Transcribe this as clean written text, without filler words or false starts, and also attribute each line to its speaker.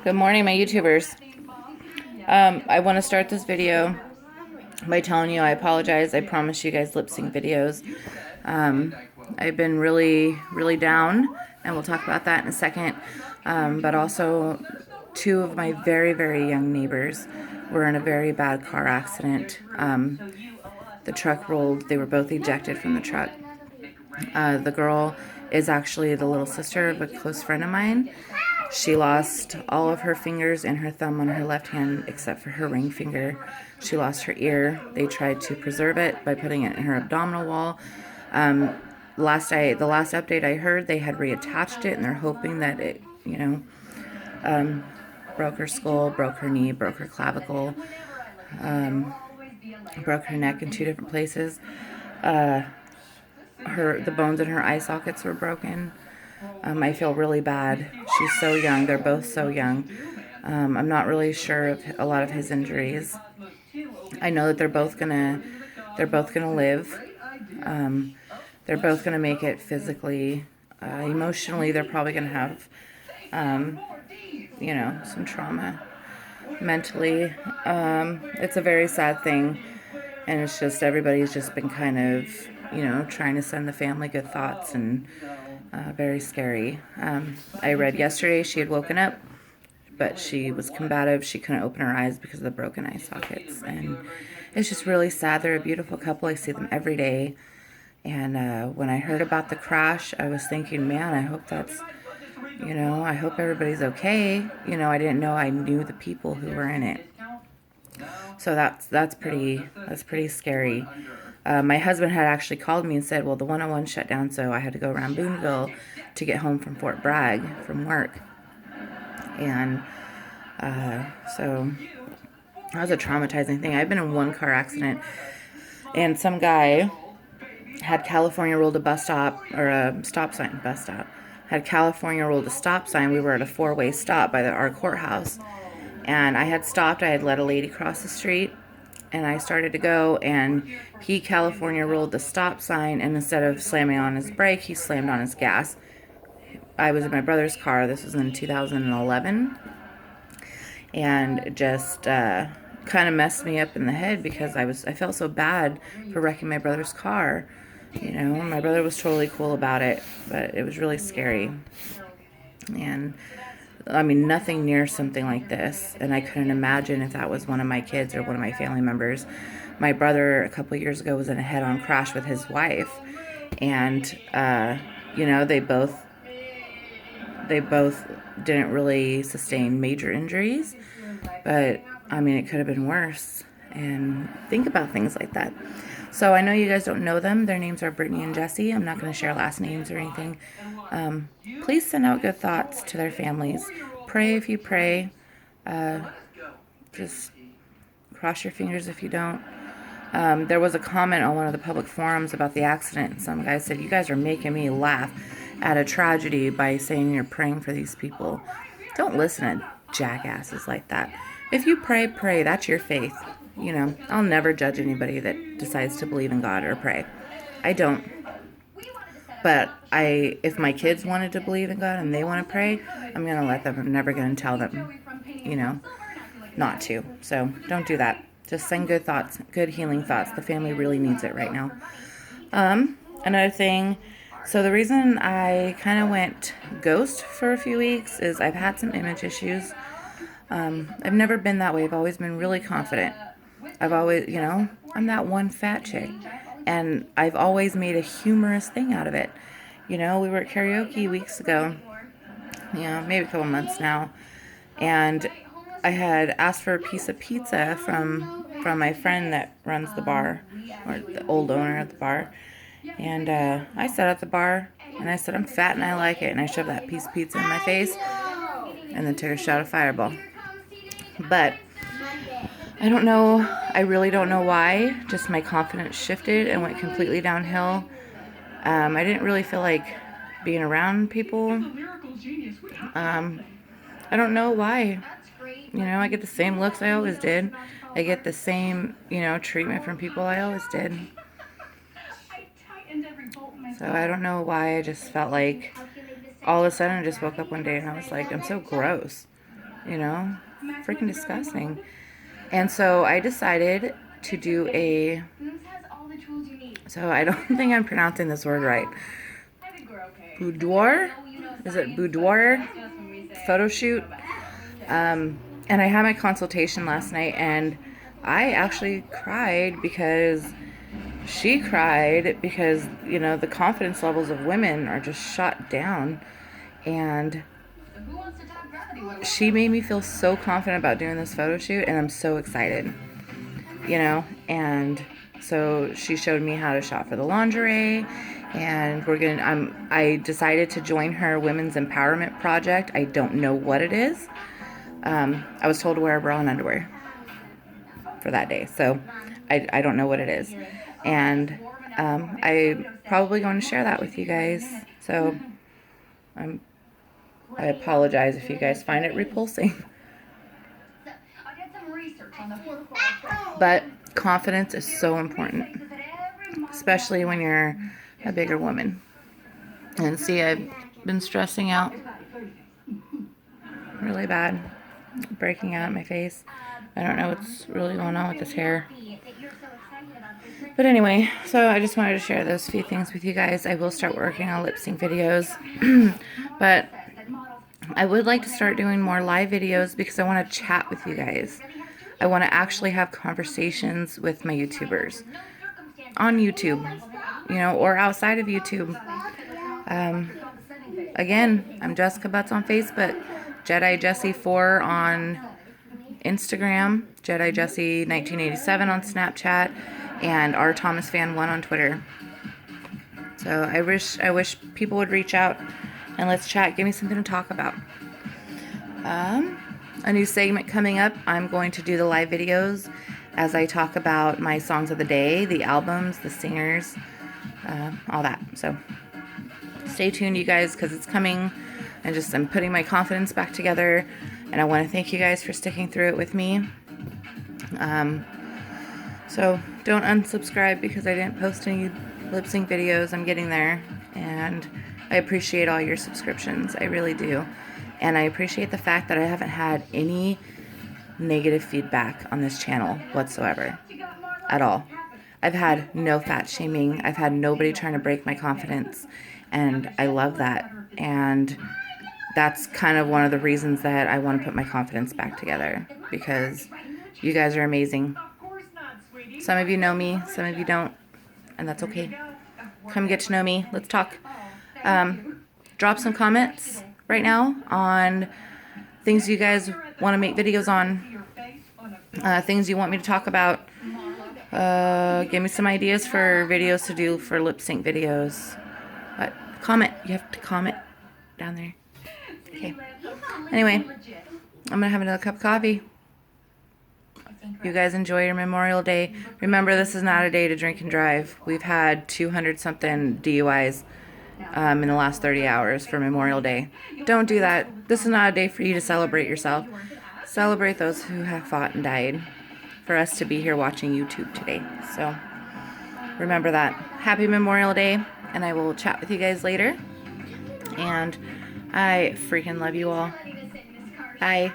Speaker 1: Good morning, my YouTubers. I want to start this video by telling you I apologize. I promise you guys lip sync videos. Um, I've been really down, and we'll talk about that in a second. But also, two of my very young neighbors were in a very bad car accident. The truck rolled. They were both ejected from the truck. The girl is actually the little sister of a close friend of mine. She lost all of her fingers and her thumb on her left hand except for her ring finger. She lost her ear. They tried to preserve it by putting it in her abdominal wall. Um, the last update I heard, they had reattached it and they're hoping that it, broke her skull, broke her knee, broke her clavicle, broke her neck in two different places. The bones in her eye sockets were broken. I feel really bad. She's so young. They're both so young. I'm not really sure of a lot of his injuries. I know that they're both gonna live. They're both gonna make it physically. Emotionally, they're probably gonna have, some trauma. Mentally, it's a very sad thing, and it's just everybody's just been kind of, trying to send the family good thoughts, and very scary. I read yesterday she had woken up, but she was combative. She couldn't open her eyes because of the broken eye sockets, and it's just really sad. They're a beautiful couple. I see them every day, and when I heard about the crash, I was thinking, man, I hope I hope everybody's okay. I didn't know I knew the people who were in it. So that's pretty scary. My husband had actually called me and said, well, the 101 shut down, so I had to go around Boonville to get home from Fort Bragg from work. And so that was a traumatizing thing. I've been in one car accident, and some guy had California rolled a bus stop, or a stop sign, bus stop. Had California rolled a stop sign. We were at a four-way stop by our courthouse. And I had stopped. I had let a lady cross the street. And I started to go, and he California rolled the stop sign, and instead of slamming on his brake, he slammed on his gas. I was in my brother's car. This was in 2011. And just kind of messed me up in the head because I felt so bad for wrecking my brother's car. My brother was totally cool about it, but it was really scary. And I mean, nothing near something like this, and I couldn't imagine if that was one of my kids or one of my family members. My brother, a couple years ago, was in a head-on crash with his wife, and they both didn't really sustain major injuries, but I mean, it could have been worse. And think about things like that. So I know you guys don't know them. Their names are Brittany and Jesse. I'm not going to share last names or anything. Please send out good thoughts to their families. Pray if you pray. Just cross your fingers if you don't. There was a comment on one of the public forums about the accident. Some guy said, you guys are making me laugh at a tragedy by saying you're praying for these people. Don't listen to jackasses like that. If you pray, pray. That's your faith. I'll never judge anybody that decides to believe in God or pray. I don't. But if my kids wanted to believe in God and they want to pray, I'm going to let them. I'm never going to tell them, not to. So don't do that. Just send good thoughts, good healing thoughts. The family really needs it right now. Another thing, so the reason I kind of went ghost for a few weeks is I've had some image issues. I've never been that way. I've always been really confident. I've always, I'm that one fat chick. And I've always made a humorous thing out of it. We were at karaoke weeks ago, maybe a couple months now. And I had asked for a piece of pizza from my friend that runs the bar, or the old owner of the bar. And I sat at the bar, and I said, I'm fat and I like it. And I shoved that piece of pizza in my face, and then took a shot of Fireball. But I don't know. I really don't know why. Just my confidence shifted and went completely downhill. I didn't really feel like being around people. I don't know why. I get the same looks I always did. I get the same, treatment from people I always did. So I don't know why. I just felt like all of a sudden I just woke up one day and I was like, I'm so gross. you know, freaking disgusting. And so I decided to do so I don't think I'm pronouncing this word right. Boudoir? Is it boudoir? Photo shoot? And I had my consultation last night, and I actually cried because she cried because, you know, the confidence levels of women are just shot down. And she made me feel so confident about doing this photo shoot, and I'm so excited, you know. And so she showed me how to shop for the lingerie, and I decided to join her women's empowerment project. I don't know what it is. I was told to wear a bra and underwear for that day, so I don't know what it is. And I'm probably going to share that with you guys. So I apologize if you guys find it repulsing. But confidence is so important, especially when you're a bigger woman. And see, I've been stressing out really bad, breaking out in my face. I don't know what's really going on with this hair. But anyway, so I just wanted to share those few things with you guys. I will start working on lip sync videos. But I would like to start doing more live videos because I want to chat with you guys. I want to actually have conversations with my YouTubers on YouTube, you know, or outside of YouTube. Again, I'm Jessica Butts on Facebook, Jedi Jessie 4 on Instagram, Jedi Jessie 1987 on Snapchat, and R Thomas Fan 1 on Twitter. So I wish people would reach out and let's chat. Give me something to talk about. A new segment coming up. I'm going to do the live videos as I talk about my songs of the day, the albums, the singers, all that. So stay tuned, you guys, because it's coming. I'm putting my confidence back together, and I want to thank you guys for sticking through it with me. So don't unsubscribe because I didn't post any lip sync videos. I'm getting there, and I appreciate all your subscriptions. I really do. And I appreciate the fact that I haven't had any negative feedback on this channel whatsoever, at all. I've had no fat shaming. I've had nobody trying to break my confidence, and I love that. And that's kind of one of the reasons that I want to put my confidence back together, because you guys are amazing. Some of you know me, some of you don't, and that's okay. Come get to know me. Let's talk. Drop some comments right now on things you guys want to make videos on, things you want me to talk about. Give me some ideas for videos to do for lip sync videos. But comment. You have to comment down there. Okay. Anyway, I'm gonna have another cup of coffee. You guys enjoy your Memorial Day. Remember, this is not a day to drink and drive. We've had 200 something DUIs in the last 30 hours for Memorial Day. Don't do that. This is not a day for you to celebrate yourself. Celebrate those who have fought and died for us to be here watching YouTube today. So remember that. Happy Memorial Day, and I will chat with you guys later. And I freaking love you all. Bye.